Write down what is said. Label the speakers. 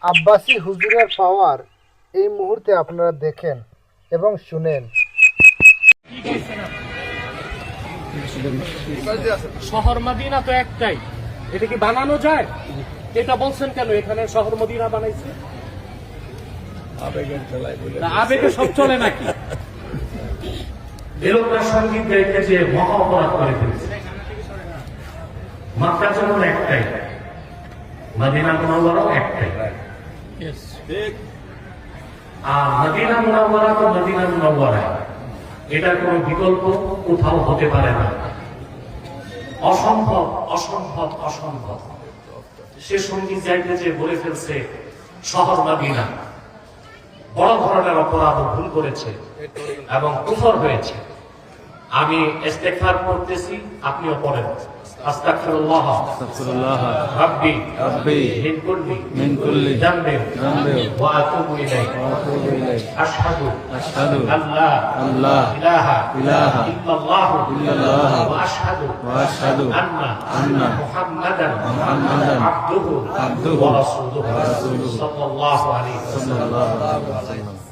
Speaker 1: আব্বাসী হুজুরের পাওয়ার এই মুহূর্তে আপনারা দেখেন এবং শুনেন।
Speaker 2: শহর মদিনা তো একটাই, এটা কি বানানো যায়? এটা বলছেন কেন? এখানে শহর মদিনা বানাইছে, আবেগে সব চলে নাকি? এরকম সঙ্গীত গাইতে যে মহা অপরাধ করে ফেলেছে। মক্কা যেমন একটাই, মদিনা মুনাওয়ারাও একটাই, আর মদিনা মুনাওয়ারা তো মদিনা মুনাওয়ারা, এটার কোনো বিকল্প কোথাও হতে পারে না। অসম্ভব, অসম্ভব, অসম্ভব। সে সঙ্গীত গাইতে যে বলে ফেলছে শহর মদিনা, বড় ধরনের অপরাধ ভুল করেছে এবং কুফর হয়েছে। আমি ইস্তেগফার করতেছি, আপনিও পড়েন। আস্তাগফিরুল্লাহ রাব্বি মিন কুল্লি যামবিন ওয়া আতুবু ইলাইহি আশহাদু আল্লা ইলাহা ইল্লাল্লাহ ওয়া আশহাদু আন্না মুহাম্মাদান আবদুহু ওয়া রাসূলুহু সাল্লাল্লাহু আলাইহি ওয়াসাল্লাম।